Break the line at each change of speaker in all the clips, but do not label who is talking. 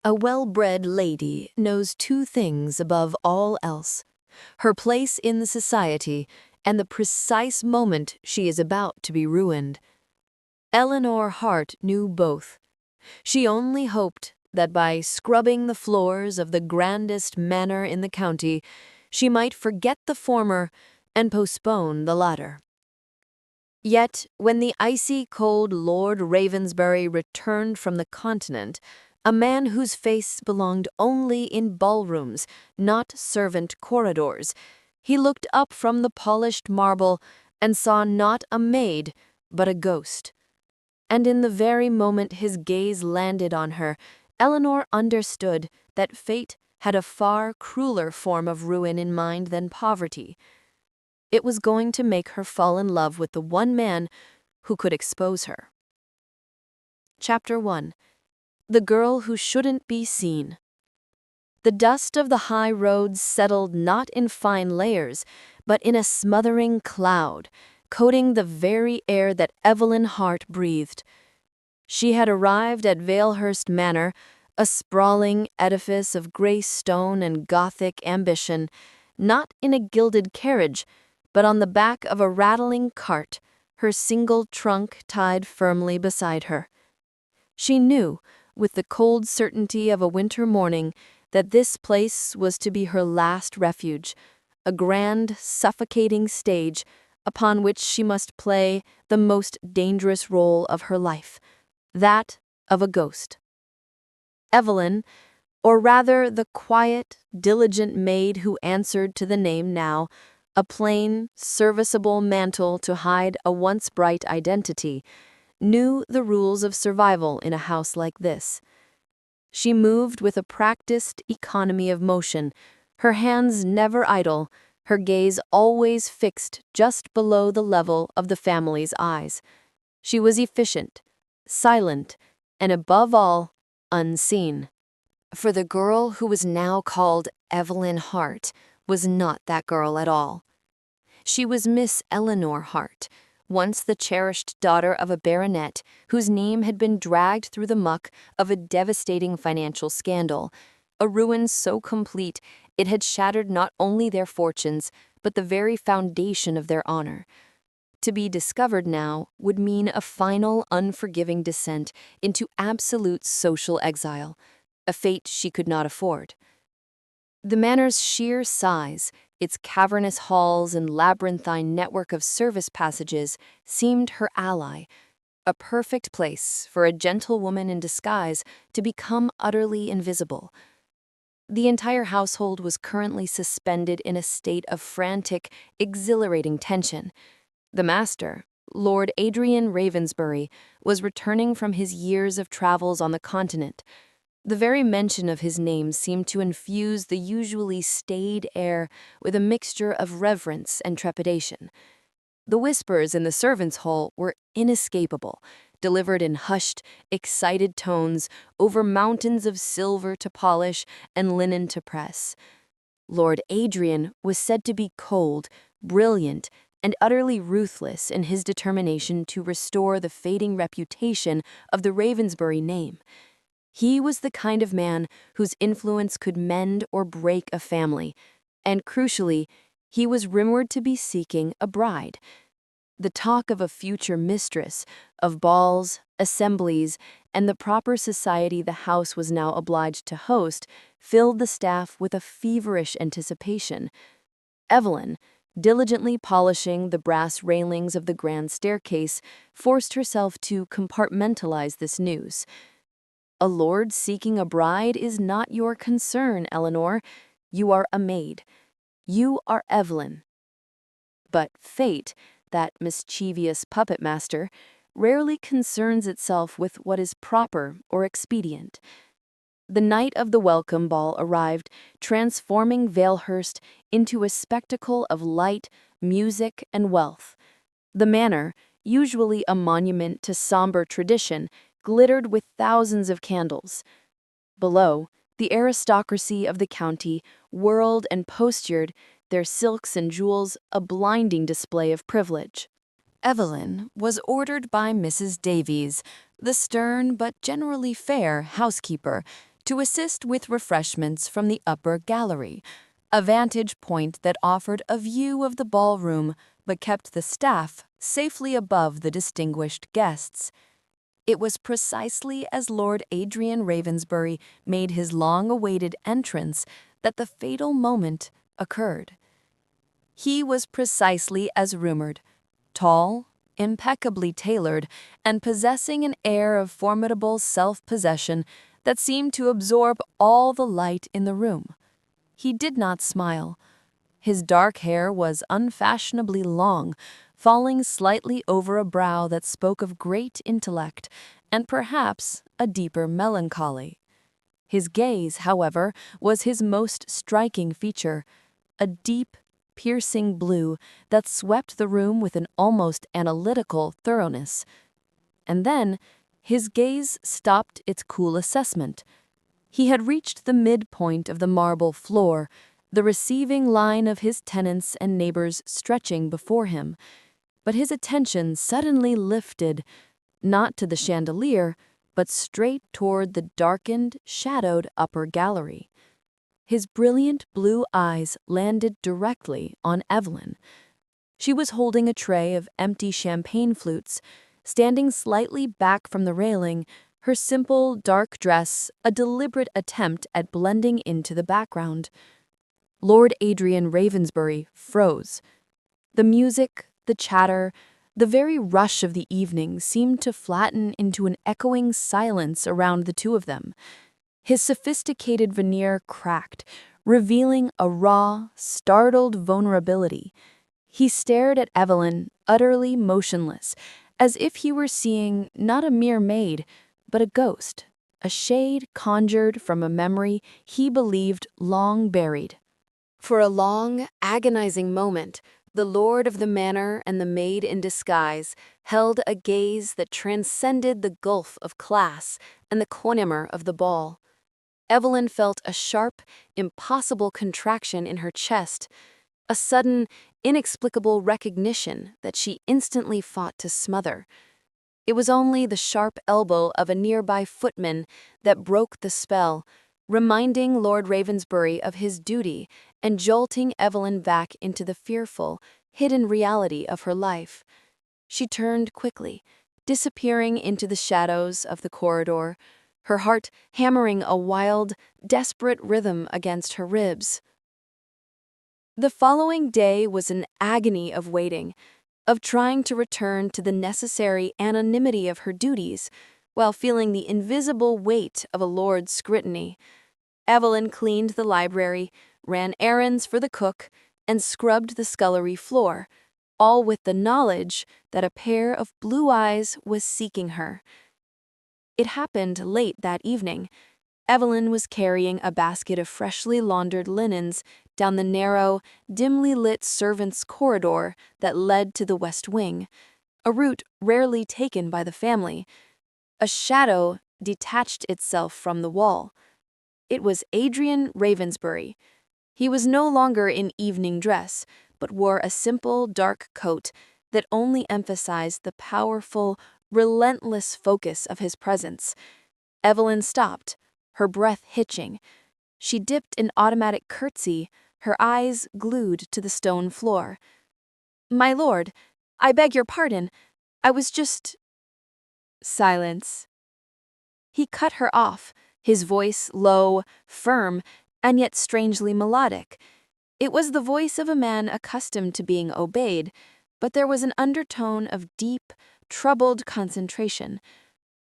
A well-bred lady knows two things above all else: her place in the society and the precise moment she is about to be ruined. Eleanor Hart knew both. She only hoped that by scrubbing the floors of the grandest manor in the county, she might forget the former and postpone the latter. Yet, when the icy cold Lord Ravensbury returned from the continent, a man whose face belonged only in ballrooms, not servant corridors, he looked up from the polished marble and saw not a maid, but a ghost. And in the very moment his gaze landed on her, Eleanor understood that fate had a far crueler form of ruin in mind than poverty. It was going to make her fall in love with the one man who could expose her. Chapter 1. The Girl Who Shouldn't Be Seen. The dust of the high roads settled not in fine layers, but in a smothering cloud, coating the very air that Evelyn Hart breathed. She had arrived at Valehurst Manor, a sprawling edifice of grey stone and Gothic ambition, not in a gilded carriage, but on the back of a rattling cart, her single trunk tied firmly beside her. She knew, with the cold certainty of a winter morning, that this place was to be her last refuge, a grand, suffocating stage upon which she must play the most dangerous role of her life, that of a ghost. Evelyn, or rather the quiet, diligent maid who answered to the name now, a plain, serviceable mantle to hide a once bright identity, knew the rules of survival in a house like this. She moved with a practiced economy of motion, her hands never idle, her gaze always fixed just below the level of the family's eyes. She was efficient, silent, and above all, unseen. For the girl who was now called Evelyn Hart was not that girl at all. She was Miss Eleanor Hart, once the cherished daughter of a baronet whose name had been dragged through the muck of a devastating financial scandal, a ruin so complete it had shattered not only their fortunes, but the very foundation of their honor. To be discovered now would mean a final, unforgiving descent into absolute social exile, a fate she could not afford. The manor's sheer size, its cavernous halls and labyrinthine network of service passages, seemed her ally, a perfect place for a gentlewoman in disguise to become utterly invisible. The entire household was currently suspended in a state of frantic, exhilarating tension. The master, Lord Adrian Ravensbury, was returning from his years of travels on the continent. The very mention of his name seemed to infuse the usually staid air with a mixture of reverence and trepidation. The whispers in the servants' hall were inescapable, delivered in hushed, excited tones over mountains of silver to polish and linen to press. Lord Adrian was said to be cold, brilliant, and utterly ruthless in his determination to restore the fading reputation of the Ravensbury name. He was the kind of man whose influence could mend or break a family, and crucially, he was rumored to be seeking a bride. The talk of a future mistress, of balls, assemblies, and the proper society the house was now obliged to host, filled the staff with a feverish anticipation. Evelyn, diligently polishing the brass railings of the grand staircase, forced herself to compartmentalize this news. A lord seeking a bride is not your concern, Eleanor. You are a maid. You are Evelyn. But fate, that mischievous puppet master, rarely concerns itself with what is proper or expedient. The night of the welcome ball arrived, transforming Valehurst into a spectacle of light, music, and wealth. The manor, usually a monument to somber tradition, glittered with thousands of candles. Below, the aristocracy of the county whirled and postured, their silks and jewels a blinding display of privilege. Evelyn was ordered by Mrs. Davies, the stern but generally fair housekeeper, to assist with refreshments from the upper gallery, a vantage point that offered a view of the ballroom but kept the staff safely above the distinguished guests. It was precisely as Lord Adrian Ravensbury made his long-awaited entrance that the fatal moment occurred. He was precisely as rumored, tall, impeccably tailored, and possessing an air of formidable self-possession that seemed to absorb all the light in the room. He did not smile. His dark hair was unfashionably long, falling slightly over a brow that spoke of great intellect and perhaps a deeper melancholy. His gaze, however, was his most striking feature, a deep, piercing blue that swept the room with an almost analytical thoroughness. And then his gaze stopped its cool assessment. He had reached the midpoint of the marble floor, the receiving line of his tenants and neighbors stretching before him. But his attention suddenly lifted, not to the chandelier, but straight toward the darkened, shadowed upper gallery. His brilliant blue eyes landed directly on Evelyn. She was holding a tray of empty champagne flutes, standing slightly back from the railing, her simple, dark dress a deliberate attempt at blending into the background. Lord Adrian Ravensbury froze. The music, the chatter, the very rush of the evening seemed to flatten into an echoing silence around the two of them. His sophisticated veneer cracked, revealing a raw, startled vulnerability. He stared at Evelyn, utterly motionless, as if he were seeing not a mere maid, but a ghost, a shade conjured from a memory he believed long buried. For a long, agonizing moment, the lord of the manor and the maid in disguise held a gaze that transcended the gulf of class and the clamor of the ball. Evelyn felt a sharp, impossible contraction in her chest, a sudden, inexplicable recognition that she instantly fought to smother. It was only the sharp elbow of a nearby footman that broke the spell, reminding Lord Ravensbury of his duty and jolting Evelyn back into the fearful, hidden reality of her life. She turned quickly, disappearing into the shadows of the corridor, her heart hammering a wild, desperate rhythm against her ribs. The following day was an agony of waiting, of trying to return to the necessary anonymity of her duties, while feeling the invisible weight of a lord's scrutiny. Evelyn cleaned the library, ran errands for the cook, and scrubbed the scullery floor, all with the knowledge that a pair of blue eyes was seeking her. It happened late that evening. Evelyn was carrying a basket of freshly laundered linens down the narrow, dimly lit servants' corridor that led to the west wing, a route rarely taken by the family. A shadow detached itself from the wall. It was Adrian Ravensbury. He was no longer in evening dress, but wore a simple, dark coat that only emphasized the powerful, relentless focus of his presence. Evelyn stopped, her breath hitching. She dipped an automatic curtsy, her eyes glued to the stone floor. "My lord, I beg your pardon. I was just—" Silence. He cut her off, his voice low, firm, and yet strangely melodic. It was the voice of a man accustomed to being obeyed, but there was an undertone of deep, troubled concentration.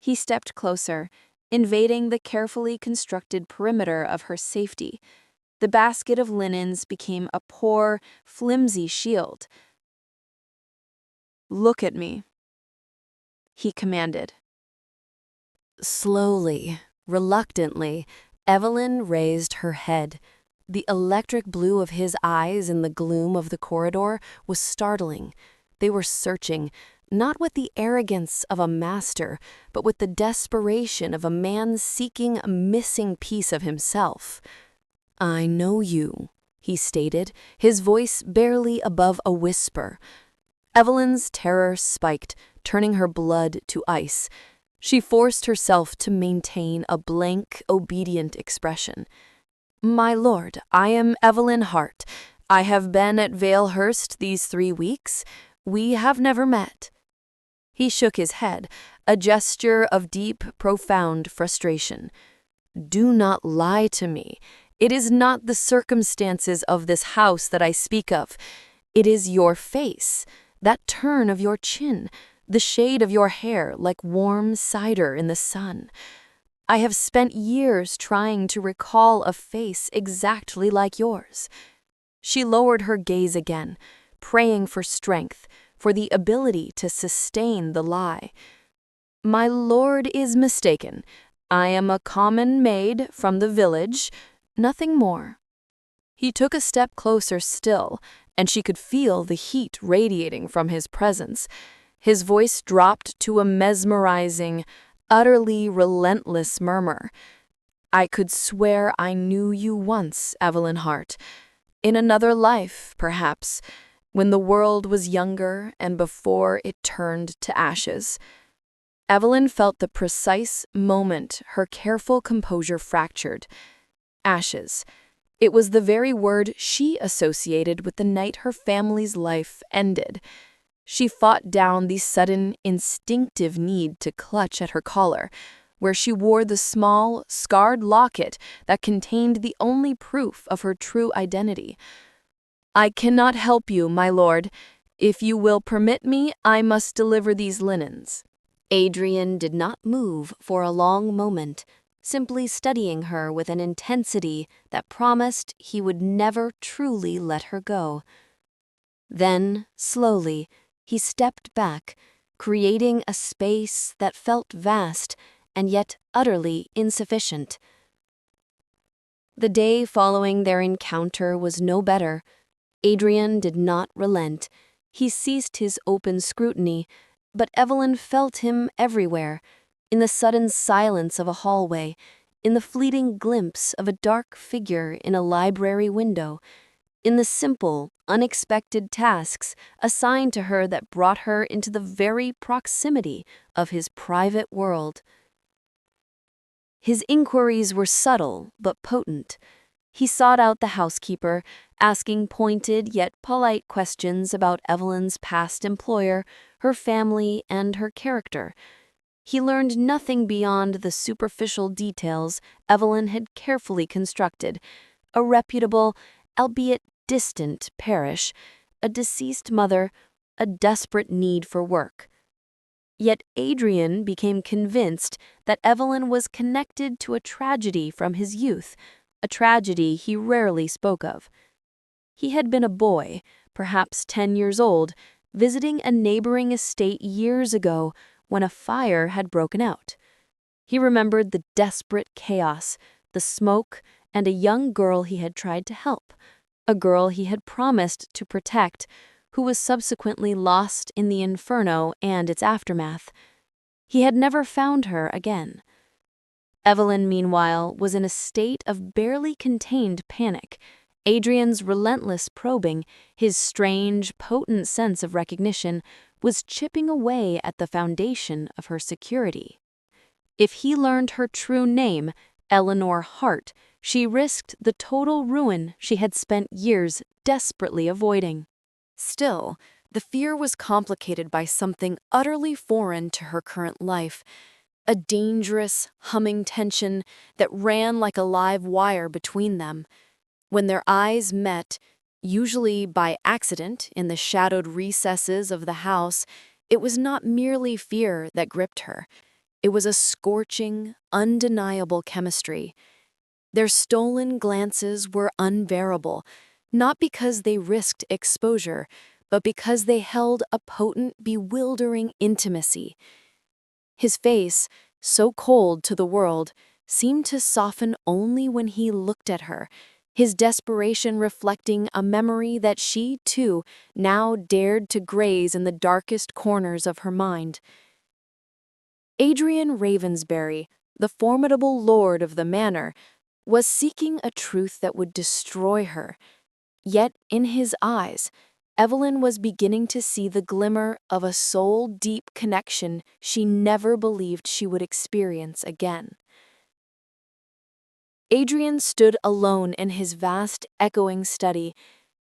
He stepped closer, invading the carefully constructed perimeter of her safety. The basket of linens became a poor, flimsy shield. "Look at me," he commanded. Slowly, reluctantly, Evelyn raised her head. The electric blue of his eyes in the gloom of the corridor was startling. They were searching, not with the arrogance of a master, but with the desperation of a man seeking a missing piece of himself. "I know you," he stated, his voice barely above a whisper. Evelyn's terror spiked, turning her blood to ice. She forced herself to maintain a blank, obedient expression. "My lord, I am Evelyn Hart. I have been at Valehurst these 3 weeks. We have never met." He shook his head, a gesture of deep, profound frustration. "Do not lie to me. It is not the circumstances of this house that I speak of. It is your face, that turn of your chin, the shade of your hair like warm cider in the sun. I have spent years trying to recall a face exactly like yours." She lowered her gaze again, praying for strength, for the ability to sustain the lie. "My lord is mistaken. I am a common maid from the village, nothing more." He took a step closer still, and she could feel the heat radiating from his presence. His voice dropped to a mesmerizing, utterly relentless murmur. "I could swear I knew you once, Evelyn Hart. In another life, perhaps, when the world was younger and before it turned to ashes." Evelyn felt the precise moment her careful composure fractured. Ashes. It was the very word she associated with the night her family's life ended. She fought down the sudden, instinctive need to clutch at her collar, where she wore the small, scarred locket that contained the only proof of her true identity. "I cannot help you, my lord. If you will permit me, I must deliver these linens." Adrian did not move for a long moment, simply studying her with an intensity that promised he would never truly let her go. Then, slowly, he stepped back, creating a space that felt vast and yet utterly insufficient. The day following their encounter was no better. Adrian did not relent. He ceased his open scrutiny, but Evelyn felt him everywhere, in the sudden silence of a hallway, in the fleeting glimpse of a dark figure in a library window, in the simple, unexpected tasks assigned to her that brought her into the very proximity of his private world. His inquiries were subtle but potent. He sought out the housekeeper, asking pointed yet polite questions about Evelyn's past employer, her family, and her character. He learned nothing beyond the superficial details Evelyn had carefully constructed: a reputable, albeit distant, parish, a deceased mother, a desperate need for work. Yet Adrian became convinced that Evelyn was connected to a tragedy from his youth, a tragedy he rarely spoke of. He had been a boy, perhaps 10 years old, visiting a neighboring estate years ago when a fire had broken out. He remembered the desperate chaos, the smoke, and a young girl he had tried to help, a girl he had promised to protect, who was subsequently lost in the inferno and its aftermath. He had never found her again. Evelyn, meanwhile, was in a state of barely contained panic. Adrian's relentless probing, his strange, potent sense of recognition, was chipping away at the foundation of her security. If he learned her true name, Eleanor Hart, she risked the total ruin she had spent years desperately avoiding. Still, the fear was complicated by something utterly foreign to her current life, a dangerous, humming tension that ran like a live wire between them. When their eyes met, usually by accident in the shadowed recesses of the house, it was not merely fear that gripped her. It was a scorching, undeniable chemistry. Their stolen glances were unbearable, not because they risked exposure, but because they held a potent, bewildering intimacy. His face, so cold to the world, seemed to soften only when he looked at her, his desperation reflecting a memory that she, too, now dared to graze in the darkest corners of her mind. Adrian Ravensbury, the formidable lord of the manor, was seeking a truth that would destroy her. Yet in his eyes, Evelyn was beginning to see the glimmer of a soul-deep connection she never believed she would experience again. Adrian stood alone in his vast, echoing study,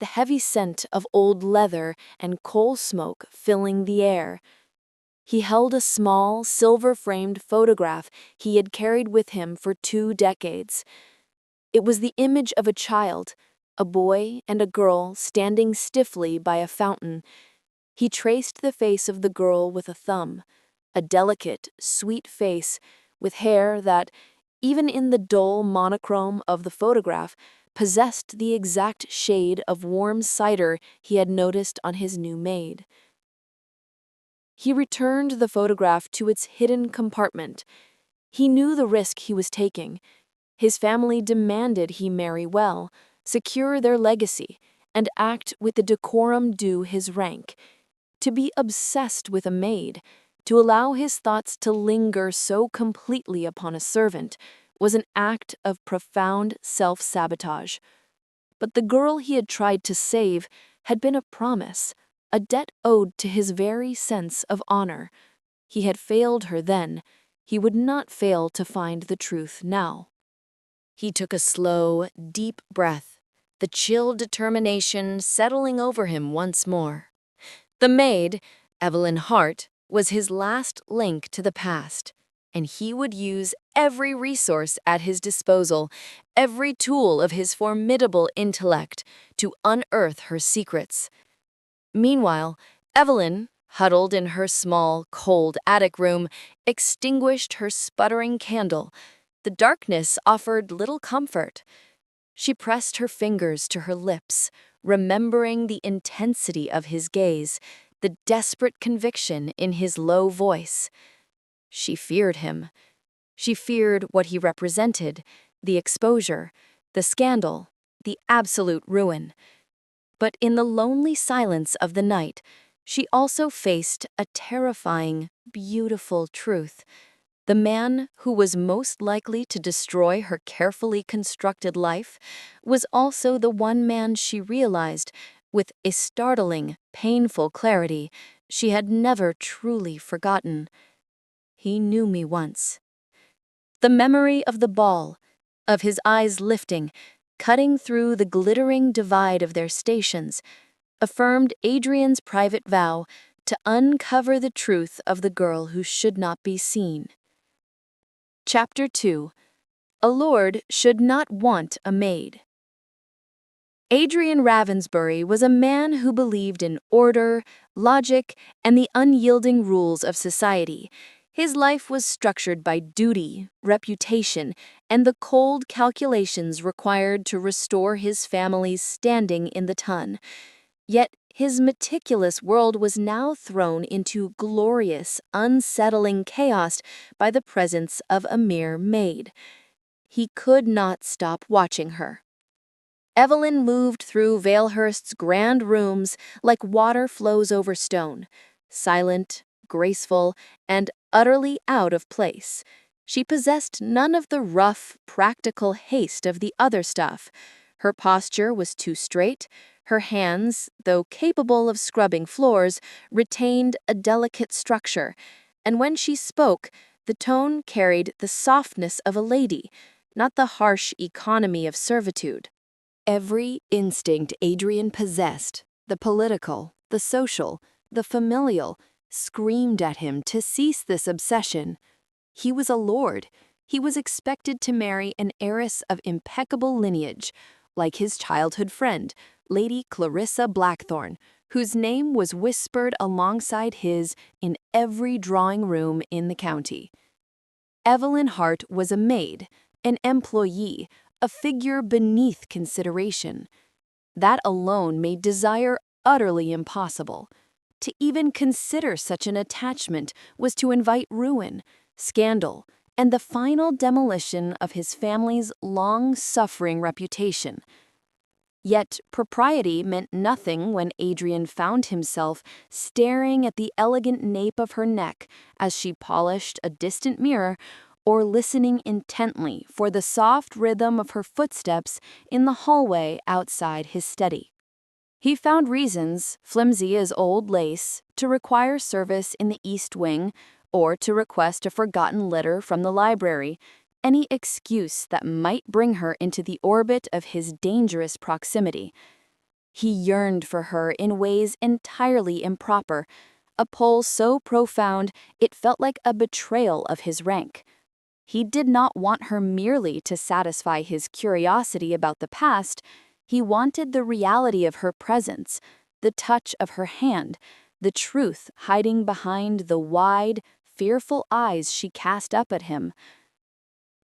the heavy scent of old leather and coal smoke filling the air. He held a small, silver-framed photograph he had carried with him for 2 decades. It was the image of a child, a boy and a girl standing stiffly by a fountain. He traced the face of the girl with a thumb, a delicate, sweet face with hair that, even in the dull monochrome of the photograph, possessed the exact shade of warm cider he had noticed on his new maid. He returned the photograph to its hidden compartment. He knew the risk he was taking. His family demanded he marry well, secure their legacy, and act with the decorum due his rank. To be obsessed with a maid, to allow his thoughts to linger so completely upon a servant, was an act of profound self-sabotage. But the girl he had tried to save had been a promise, a debt owed to his very sense of honor. He had failed her then. He would not fail to find the truth now. He took a slow, deep breath, the chill determination settling over him once more. The maid, Eleanor Hart, was his last link to the past, and he would use every resource at his disposal, every tool of his formidable intellect, to unearth her secrets. Meanwhile, Evelyn, huddled in her small, cold attic room, extinguished her sputtering candle. The darkness offered little comfort. She pressed her fingers to her lips, remembering the intensity of his gaze, the desperate conviction in his low voice. She feared him. She feared what he represented, the exposure, the scandal, the absolute ruin. But in the lonely silence of the night, she also faced a terrifying, beautiful truth. The man who was most likely to destroy her carefully constructed life was also the one man she realized, with a startling, painful clarity, she had never truly forgotten. He knew me once. The memory of the ball, of his eyes lifting, cutting through the glittering divide of their stations, affirmed Adrian's private vow to uncover the truth of the girl who should not be seen. Chapter 2. A lord should not want a maid. Adrian Ravensbury was a man who believed in order, logic, and the unyielding rules of society. His life was structured by duty, reputation, and the cold calculations required to restore his family's standing in the ton. Yet his meticulous world was now thrown into glorious, unsettling chaos by the presence of a mere maid. He could not stop watching her. Evelyn moved through Valehurst's grand rooms like water flows over stone, silent, graceful, and utterly out of place. She possessed none of the rough, practical haste of the other stuff. Her posture was too straight. Her hands, though capable of scrubbing floors, retained a delicate structure, and when she spoke, the tone carried the softness of a lady, not the harsh economy of servitude. Every instinct Adrian possessed, the political, the social, the familial, screamed at him to cease this obsession. He was a lord. He was expected to marry an heiress of impeccable lineage, like his childhood friend, Lady Clarissa Blackthorne, whose name was whispered alongside his in every drawing room in the county. Eleanor Hart was a maid, an employee, a figure beneath consideration. That alone made desire utterly impossible. To even consider such an attachment was to invite ruin, scandal, and the final demolition of his family's long-suffering reputation. Yet propriety meant nothing when Adrian found himself staring at the elegant nape of her neck as she polished a distant mirror, or listening intently for the soft rhythm of her footsteps in the hallway outside his study.
He found reasons, flimsy as old lace, to require service in the East Wing or to request a forgotten letter from the library, any excuse that might bring her into the orbit of his dangerous proximity. He yearned for her in ways entirely improper, a pull so profound it felt like a betrayal of his rank. He did not want her merely to satisfy his curiosity about the past. He wanted the reality of her presence, the touch of her hand, the truth hiding behind the wide, fearful eyes she cast up at him.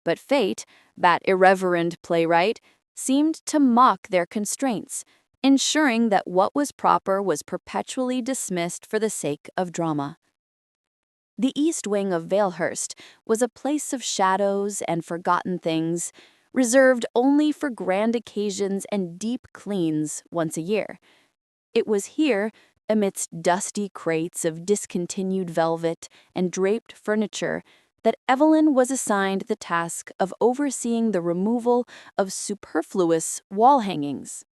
But fate, that irreverent playwright, seemed to mock their constraints, ensuring that what was proper was perpetually dismissed for the sake of drama. The East Wing of Valehurst was a place of shadows and forgotten things, reserved only for grand occasions and deep cleans once a year. It was here, amidst dusty crates of discontinued velvet and draped furniture, that Evelyn was assigned the task of overseeing the removal of superfluous wall hangings.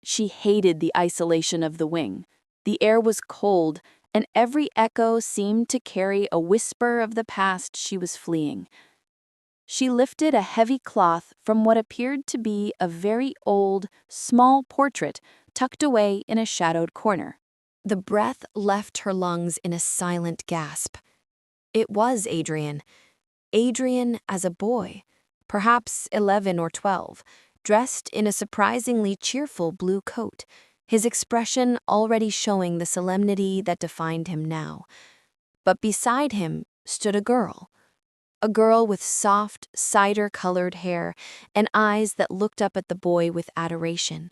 She hated the isolation of the wing. The air was cold, and every echo seemed to carry a whisper of the past she was fleeing. She lifted a heavy cloth from what appeared to be a very old, small portrait tucked away in a shadowed corner.
The breath left her lungs in a silent gasp. It was Adrian. Adrian as a boy, perhaps 11 or 12, dressed in a surprisingly cheerful blue coat, his expression already showing the solemnity that defined him now. But beside him stood a girl with soft, cider-colored hair and eyes that looked up at the boy with adoration.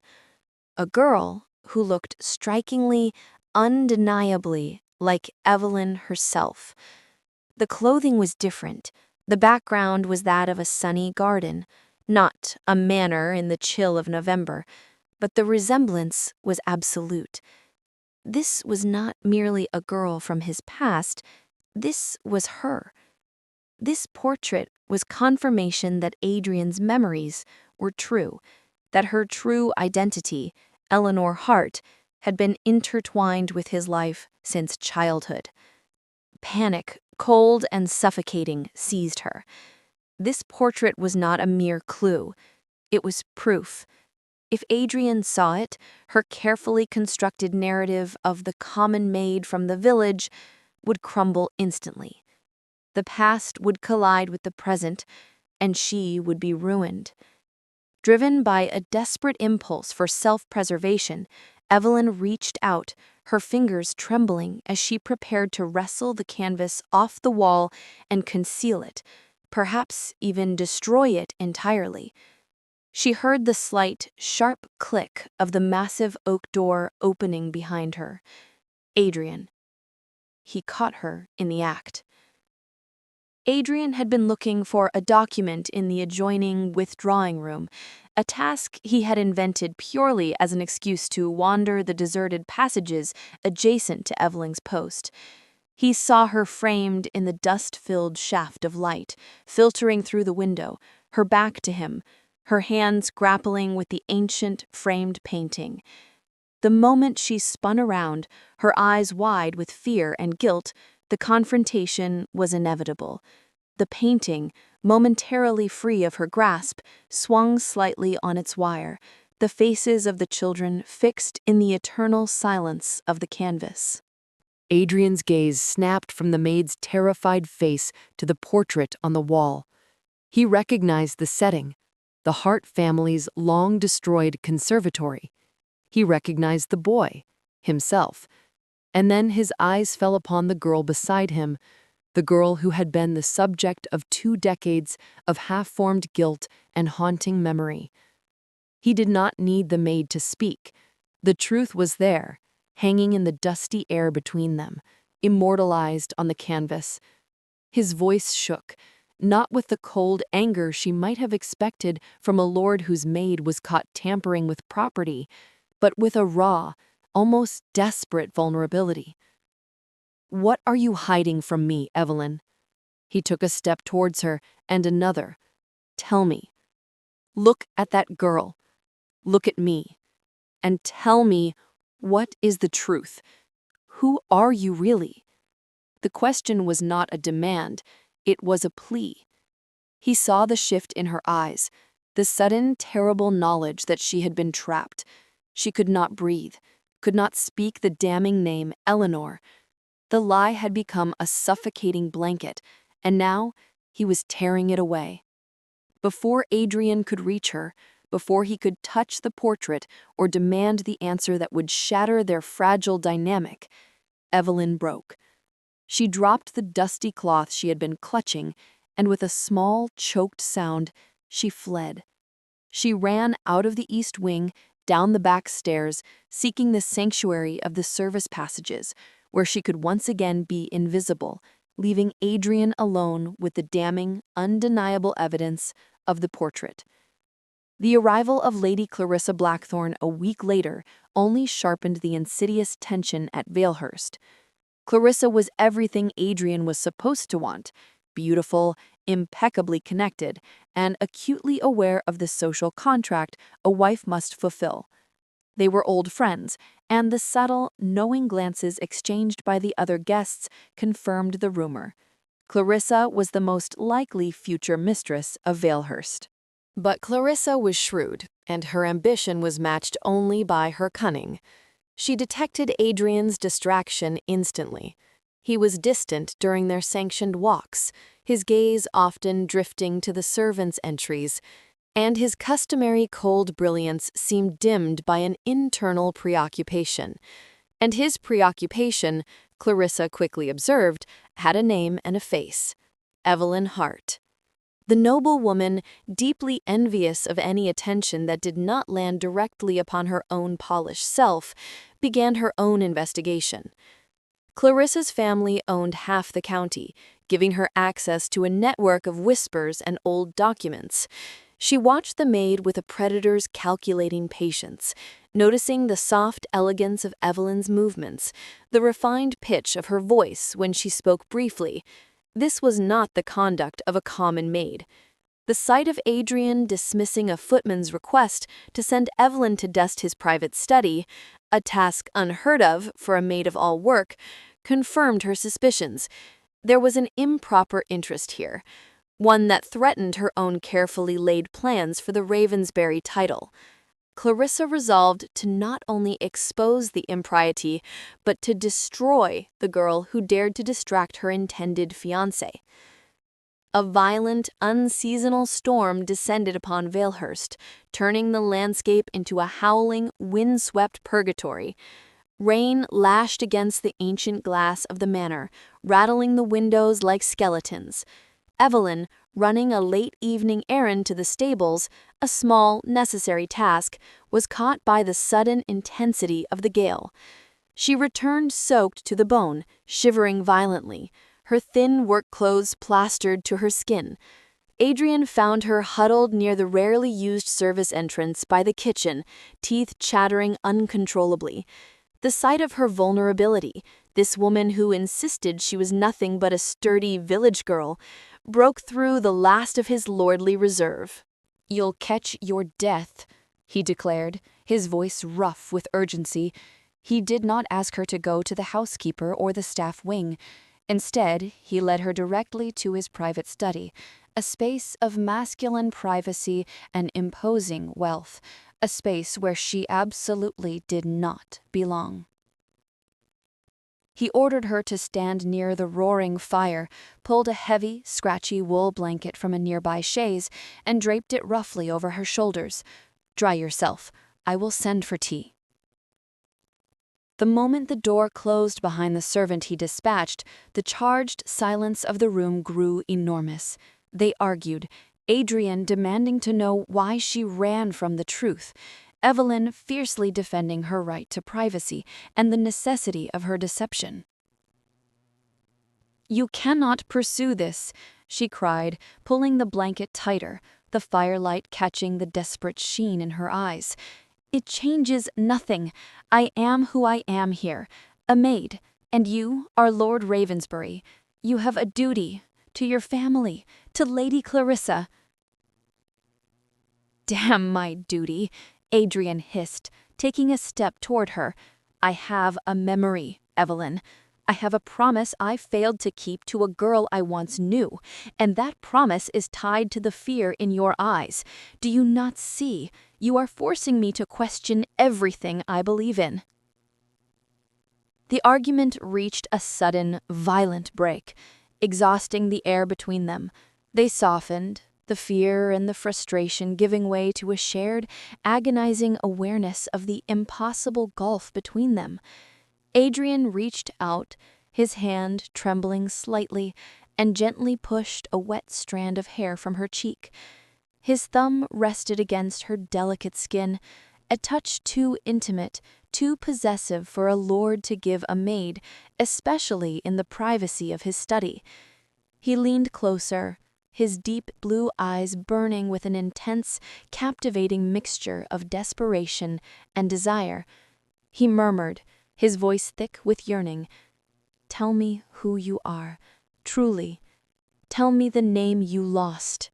A girl who looked strikingly, undeniably like Evelyn herself. The clothing was different. The background was that of a sunny garden, not a manor in the chill of November, but the resemblance was absolute. This was not merely a girl from his past, this was her. This portrait was confirmation that Adrian's memories were true, that her true identity, Eleanor Hart, had been intertwined with his life since childhood. Panic, cold and suffocating, seized her. This portrait was not a mere clue. It was proof. If Adrian saw it, her carefully constructed narrative of the common maid from the village would crumble instantly. The past would collide with the present, and she would be ruined. Driven by a desperate impulse for self-preservation, Evelyn reached out, her fingers trembling as she prepared to wrestle the canvas off the wall and conceal it, perhaps even destroy it entirely. She heard the slight, sharp click of the massive oak door opening behind her. Adrian. He caught her in the act. Adrian had been looking for a document in the adjoining withdrawing room, a task he had invented purely as an excuse to wander the deserted passages adjacent to Evelyn's post. He saw her framed in the dust-filled shaft of light, filtering through the window, her back to him, her hands grappling with the ancient, framed painting. The moment she spun around, her eyes wide with fear and guilt, the confrontation was inevitable. The painting, momentarily free of her grasp, swung slightly on its wire, the faces of the children fixed in the eternal silence of the canvas.
Adrian's gaze snapped from the maid's terrified face to the portrait on the wall. He recognized the setting, the Hart family's long-destroyed conservatory. He recognized the boy, himself. And then his eyes fell upon the girl beside him, the girl who had been the subject of 2 decades of half-formed guilt and haunting memory. He did not need the maid to speak. The truth was there, hanging in the dusty air between them, immortalized on the canvas. His voice shook, not with the cold anger she might have expected from a lord whose maid was caught tampering with property, but with a raw, almost desperate vulnerability. "What are you hiding from me, Evelyn?" He took a step towards her, and another. "Tell me. Look at that girl. Look at me." and tell me, what is the truth? Who are you really?" The question was not a demand, it was a plea. He saw the shift in her eyes, the sudden, terrible knowledge that she had been trapped. She could not breathe, could not speak the damning name Eleanor. The lie had become a suffocating blanket, and now he was tearing it away. Before Adrian could reach her, before he could touch the portrait or demand the answer that would shatter their fragile dynamic, Evelyn broke. She dropped the dusty cloth she had been clutching, and with a small, choked sound, she fled. She ran out of the east wing, down the back stairs, seeking the sanctuary of the service passages, where she could once again be invisible, leaving Adrian alone with the damning, undeniable evidence of the portrait. The arrival of Lady Clarissa Blackthorne a week later only sharpened the insidious tension at Valehurst. Clarissa was everything Adrian was supposed to want: beautiful, impeccably connected, and acutely aware of the social contract a wife must fulfill. They were old friends, and the subtle, knowing glances exchanged by the other guests confirmed the rumor. Clarissa was the most likely future mistress of Valehurst.
But Clarissa was shrewd, and her ambition was matched only by her cunning. She detected Adrian's distraction instantly. He was distant during their sanctioned walks, his gaze often drifting to the servants' entries, and his customary cold brilliance seemed dimmed by an internal preoccupation. And his preoccupation, Clarissa quickly observed, had a name and a face: Eleanor Hart. The noble woman, deeply envious of any attention that did not land directly upon her own polished self, began her own investigation. Clarissa's family owned half the county, giving her access to a network of whispers and old documents. She watched the maid with a predator's calculating patience, noticing the soft elegance of Evelyn's movements, the refined pitch of her voice when she spoke briefly. This was not the conduct of a common maid. The sight of Adrian dismissing a footman's request to send Evelyn to dust his private study, a task unheard of for a maid-of-all-work, confirmed her suspicions. There was an improper interest here, one that threatened her own carefully laid plans for the Ravensbury title. Clarissa resolved to not only expose the impropriety, but to destroy the girl who dared to distract her intended fiancé. A violent, unseasonal storm descended upon Valehurst, turning the landscape into a howling, wind-swept purgatory. Rain lashed against the ancient glass of the manor, rattling the windows like skeletons. Evelyn, running a late evening errand to the stables, a small, necessary task, was caught by the sudden intensity of the gale. She returned soaked to the bone, shivering violently, her thin work clothes plastered to her skin. Adrian found her huddled near the rarely used service entrance by the kitchen, teeth chattering uncontrollably. The sight of her vulnerability, this woman who insisted she was nothing but a sturdy village girl, broke through the last of his lordly reserve.
"You'll catch your death," he declared, his voice rough with urgency. He did not ask her to go to the housekeeper or the staff wing. Instead, he led her directly to his private study, a space of masculine privacy and imposing wealth, a space where she absolutely did not belong. He ordered her to stand near the roaring fire, pulled a heavy, scratchy wool blanket from a nearby chaise, and draped it roughly over her shoulders. "Dry yourself. I will send for tea." The moment the door closed behind the servant he dispatched, the charged silence of the room grew enormous. They argued, Adrian demanding to know why she ran from the truth, Evelyn fiercely defending her right to privacy and the necessity of her deception. "You cannot pursue this," she cried, pulling the blanket tighter, the firelight catching the desperate sheen in her eyes. "It changes nothing. I am who I am here, a maid, and you are Lord Ravensbury. You have a duty to your family, to Lady Clarissa." "Damn my duty," Adrian hissed, taking a step toward her. "I have a memory, Evelyn. I have a promise I failed to keep to a girl I once knew, and that promise is tied to the fear in your eyes. Do you not see? You are forcing me to question everything I believe in." The argument reached a sudden, violent break, exhausting the air between them. They softened, the fear and the frustration giving way to a shared, agonizing awareness of the impossible gulf between them. Adrian reached out, his hand trembling slightly, and gently pushed a wet strand of hair from her cheek. His thumb rested against her delicate skin, a touch too intimate, too possessive for a lord to give a maid, especially in the privacy of his study. He leaned closer, his deep blue eyes burning with an intense, captivating mixture of desperation and desire. He murmured, his voice thick with yearning, "Tell me who you are, truly. Tell me the name you lost."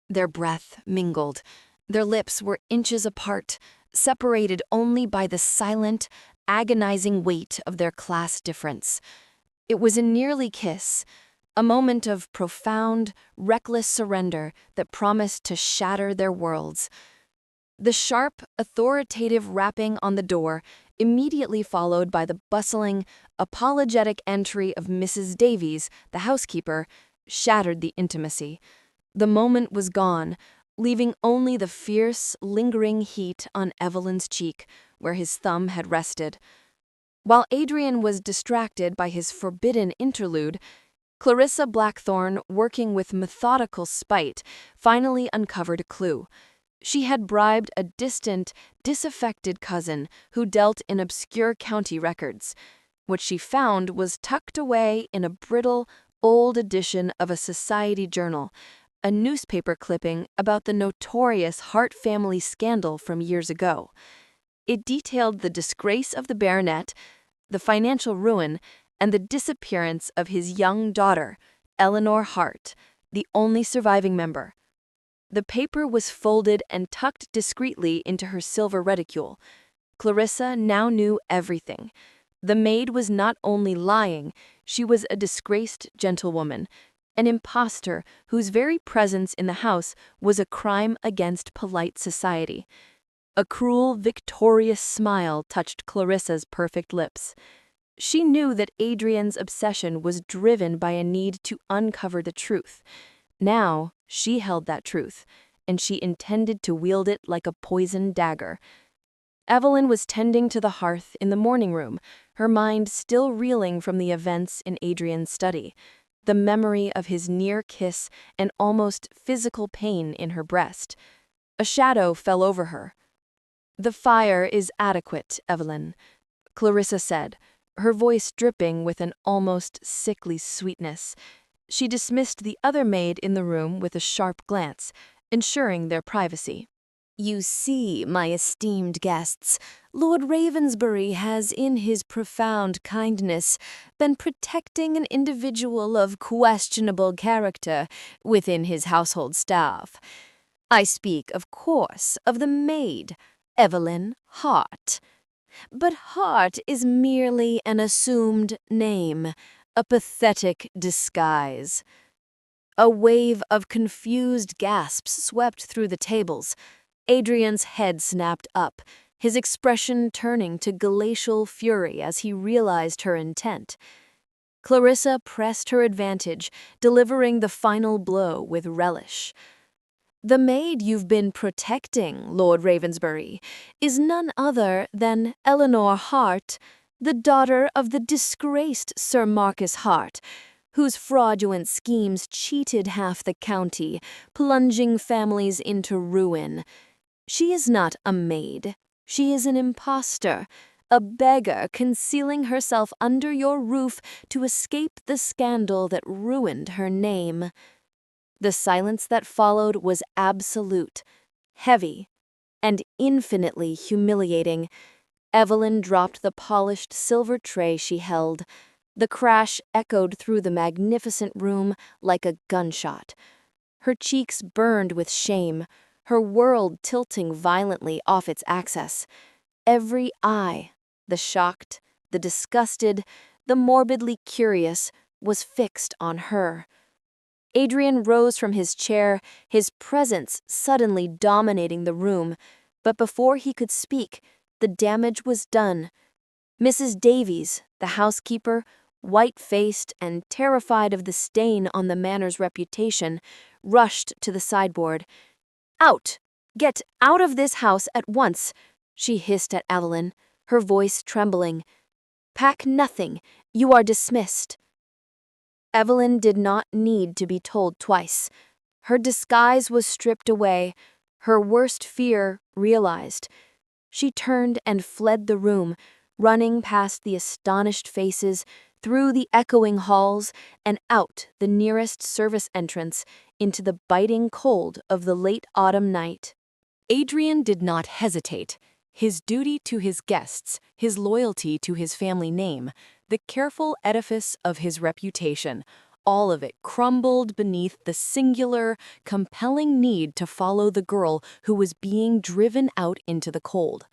Their breath mingled. Their lips were inches apart, separated only by the silent, agonizing weight of their class difference. It was a nearly kiss, a moment of profound, reckless surrender that promised to shatter their worlds. The sharp, authoritative rapping on the door, immediately followed by the bustling, apologetic entry of Mrs. Davies, the housekeeper, shattered the intimacy. The moment was gone, leaving only the fierce, lingering heat on Evelyn's cheek, where his thumb had rested. While Adrian was distracted by his forbidden interlude, Clarissa Blackthorne, working with methodical spite, finally uncovered a clue. She had bribed a distant, disaffected cousin who dealt in obscure county records. What she found was tucked away in a brittle, old edition of a society journal, a newspaper clipping about the notorious Hart family scandal from years ago. It detailed the disgrace of the baronet, the financial ruin, and the disappearance of his young daughter, Eleanor Hart, the only surviving member. The paper was folded and tucked discreetly into her silver reticule. Clarissa now knew everything. The maid was not only lying, she was a disgraced gentlewoman, an impostor whose very presence in the house was a crime against polite society. A cruel, victorious smile touched Clarissa's perfect lips. She knew that Adrian's obsession was driven by a need to uncover the truth. Now, she held that truth, and she intended to wield it like a poisoned dagger. Evelyn was tending to the hearth in the morning room, her mind still reeling from the events in Adrian's study, the memory of his near kiss and almost physical pain in her breast. A shadow fell over her. "The fire is adequate, Evelyn," Clarissa said, her voice dripping with an almost sickly sweetness. She dismissed the other maid in the room with a sharp glance, ensuring their privacy. "You see, my esteemed guests, Lord Ravensbury has, in his profound kindness, been protecting an individual of questionable character within his household staff. I speak, of course, of the maid, Evelyn Hart. But Hart is merely an assumed name, a pathetic disguise." A wave of confused gasps swept through the tables. Adrian's head snapped up, his expression turning to glacial fury as he realized her intent. Clarissa pressed her advantage, delivering the final blow with relish. "The maid you've been protecting, Lord Ravensbury, is none other than Eleanor Hart, the daughter of the disgraced Sir Marcus Hart, whose fraudulent schemes cheated half the county, plunging families into ruin. She is not a maid. She is an impostor, a beggar concealing herself under your roof to escape the scandal that ruined her name." The silence that followed was absolute, heavy, and infinitely humiliating. Evelyn dropped the polished silver tray she held. The crash echoed through the magnificent room like a gunshot. Her cheeks burned with shame,
her world tilting violently off its axis. Every eye, the shocked, the disgusted, the morbidly curious, was fixed on her. Adrian rose from his chair, his presence suddenly dominating the room, but before he could speak, the damage was done. Mrs. Davies, the housekeeper, white-faced and terrified of the stain on the manor's reputation, rushed to the sideboard. "Out! Get out of this house at once!" she hissed at Evelyn, her voice trembling. "Pack nothing. You are dismissed." Evelyn did not need to be told twice. Her disguise was stripped away, her worst fear realized. She turned and fled the room, running past the astonished faces, through the echoing halls, and out the nearest service entrance into the biting cold of the late autumn night.
Adrian did not hesitate. His duty to his guests, his loyalty to his family name, the careful edifice of his reputation, all of it crumbled beneath the singular, compelling need to follow the girl who was being driven out into the cold.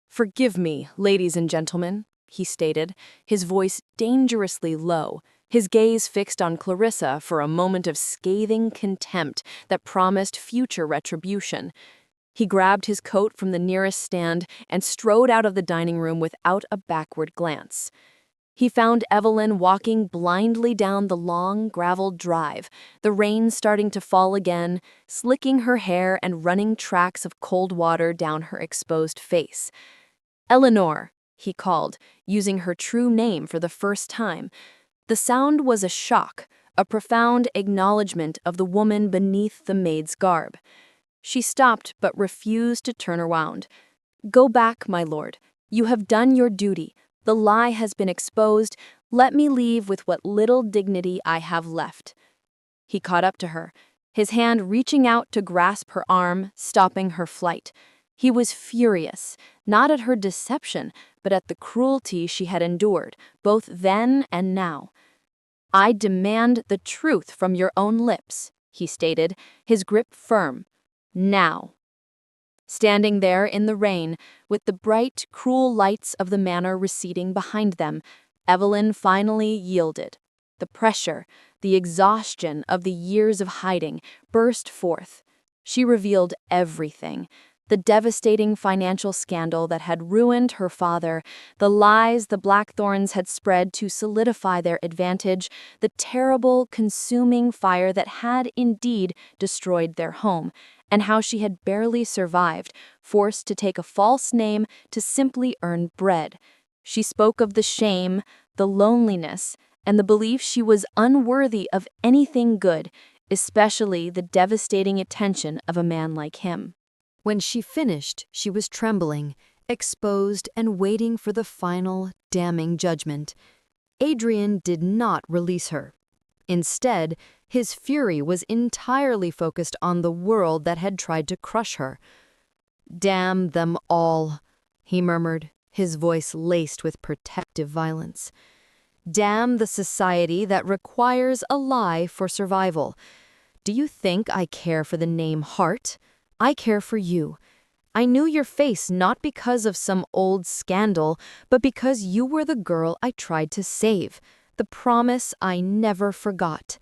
"Forgive me, ladies and gentlemen," he stated, his voice dangerously low, his gaze fixed on Clarissa for a moment of scathing contempt that promised future retribution. He grabbed his coat from the nearest stand and strode out of the dining room without a backward glance. He found Evelyn walking blindly down the long, graveled drive, the rain starting to fall again, slicking her hair and running tracks of cold water down her exposed face. "Eleanor," he called, using her true name for the first time. The sound was a shock, a profound acknowledgement of the woman beneath the maid's garb. She stopped but refused to turn around. "Go back, my lord. You have done your duty. The lie has been exposed. Let me leave with what little dignity I have left." He caught up to her, his hand reaching out to grasp her arm, stopping her flight. He was furious, not at her deception, but at the cruelty she had endured, both then and now. "I demand the truth from your own lips," he stated, his grip firm. "Now." Standing there in the rain, with the bright, cruel lights of the manor receding behind them, Evelyn finally yielded. The pressure, the exhaustion of the years of hiding burst forth. She revealed everything. The devastating financial scandal that had ruined her father, the lies the Blackthornes had spread to solidify their advantage, the terrible, consuming fire that had indeed destroyed their home, and how she had barely survived, forced to take a false name to simply earn bread. She spoke of the shame, the loneliness, and the belief she was unworthy of anything good, especially the devastating attention of a man like him.
When she finished, she was trembling, exposed and waiting for the final, damning judgment. Adrian did not release her. Instead, his fury was entirely focused on the world that had tried to crush her. "Damn them all," he murmured, his voice laced with protective violence. "Damn the society that requires a lie for survival. Do you think I care for the name Hart? I care for you. I knew your face not because of some old scandal, but because you were the girl I tried to save, the promise I never forgot."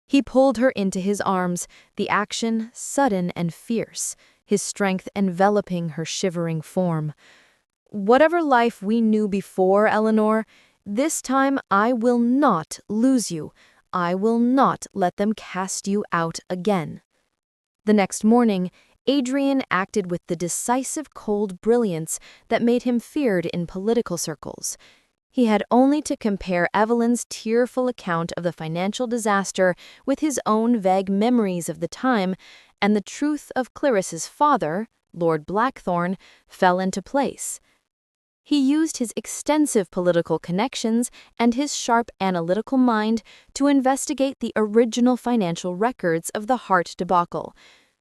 He pulled her into his arms, the action sudden and fierce, his strength enveloping her shivering form. "Whatever life we knew before, Eleanor, this time I will not lose you. I will not let them cast you out again." The next morning, Adrian acted with the decisive cold brilliance that made him feared in political circles. He had only to compare Evelyn's tearful account of the financial disaster with his own vague memories of the time, and the truth of Clarissa's father, Lord Blackthorne, fell into place. He used his extensive political connections and his sharp analytical mind to investigate the original financial records of the Hart debacle.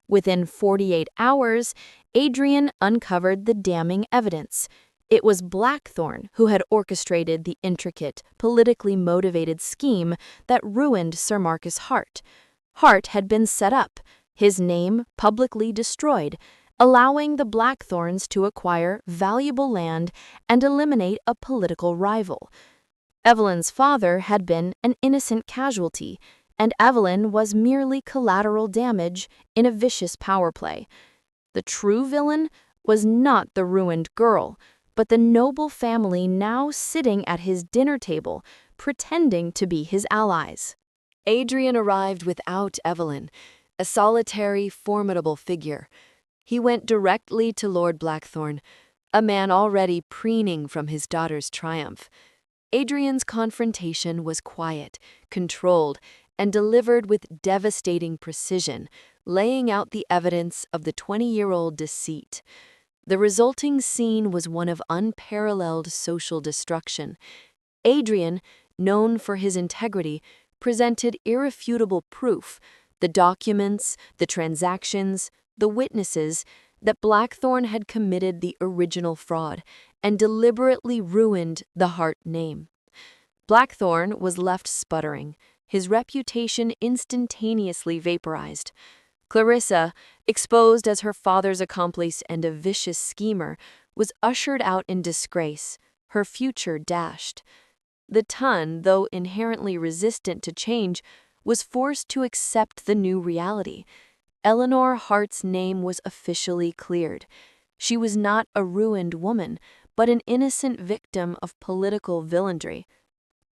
Within 48 hours, Adrian uncovered the damning evidence. It was Blackthorne who had orchestrated the intricate, politically motivated scheme that ruined Sir Marcus Hart. Hart had been set up,
his name publicly destroyed, allowing the Blackthornes to acquire valuable land and eliminate a political rival. Evelyn's father had been an innocent casualty, and Evelyn was merely collateral damage in a vicious power play. The true villain was not the ruined girl, but the noble family now sitting at his dinner table, pretending to be his allies.
Adrian arrived without Evelyn, a solitary, formidable figure. He went directly to Lord Blackthorne, a man already preening from his daughter's triumph. Adrian's confrontation was quiet, controlled, and delivered with devastating precision, laying out the evidence of the 20-year-old deceit. The resulting scene was one of unparalleled social destruction. Adrian, known for his integrity, presented irrefutable proof, the documents, the transactions, the witnesses, that Blackthorne had committed the original fraud and deliberately ruined the Hart name. Blackthorne was left sputtering, his reputation instantaneously vaporized. Clarissa, exposed as her father's accomplice and a vicious schemer, was ushered out in disgrace, her future dashed. The Tun, though inherently resistant to change, was forced to accept the new reality. Eleanor Hart's name was officially cleared. She was not a ruined woman, but an innocent victim of political villainy.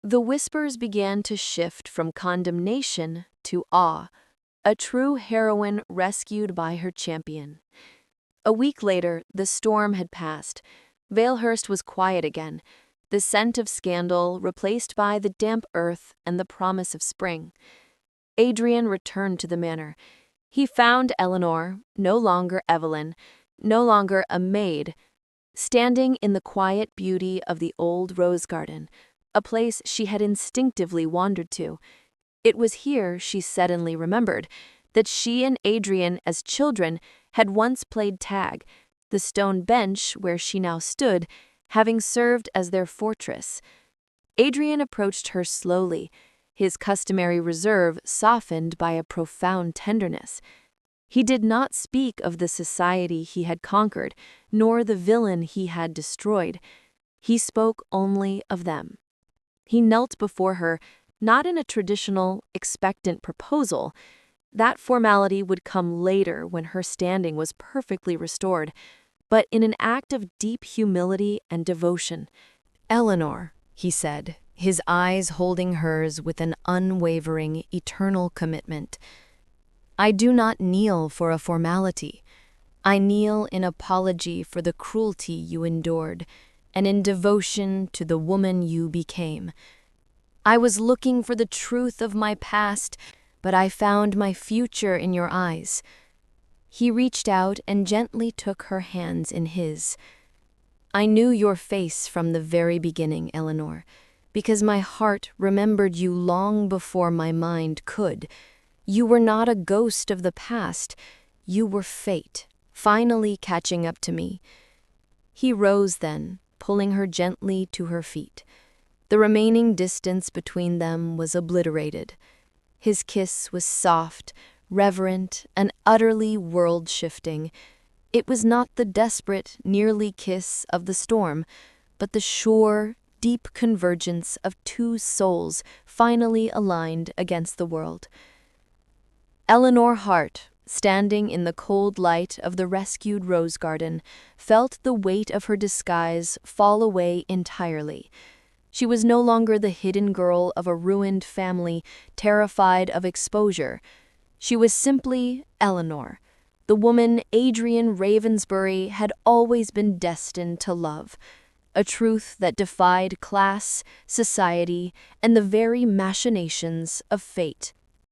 The whispers began to shift from condemnation to awe, a true heroine rescued by her champion. A week later, the storm had passed. Valehurst was quiet again, the scent of scandal replaced by the damp earth and the promise of spring. Adrian returned to the manor. He found Eleanor, no longer Evelyn, no longer a maid, standing in the quiet beauty of the old rose garden, a place she had instinctively wandered to. It was here, she suddenly remembered, that she and Adrian, as children, had once played tag, the stone bench where she now stood, having served as their fortress. Adrian approached her slowly, his customary reserve softened by a profound tenderness. He did not speak of the society he had conquered, nor the villain he had destroyed. He spoke only of them. He knelt before her, not in a traditional, expectant proposal. That formality would come later when her standing was perfectly restored, but in an act of deep humility and devotion.
"Eleanor," he said, his eyes holding hers with an unwavering, eternal commitment, "I do not kneel for a formality. I kneel in apology for the cruelty you endured, and in devotion to the woman you became. I was looking for the truth of my past, but I found my future in your eyes." He reached out and gently took her hands in his. "I knew your face from the very beginning, Eleanor, because my heart remembered you long before my mind could. You were not a ghost of the past. You were fate, finally catching up to me." He rose then, pulling her gently to her feet. The remaining distance between them was obliterated. His kiss was soft, reverent, and utterly world-shifting. It was not the desperate, nearly kiss of the storm, but the sure, deep convergence of two souls finally aligned against the world. Eleanor Hart, standing in the cold light of the rescued rose garden, felt the weight of her disguise fall away entirely. She was no longer the hidden girl of a ruined family, terrified of exposure. She was simply Eleanor, the woman Adrian Ravensbury had always been destined to love, a truth that defied class, society, and the very machinations of fate.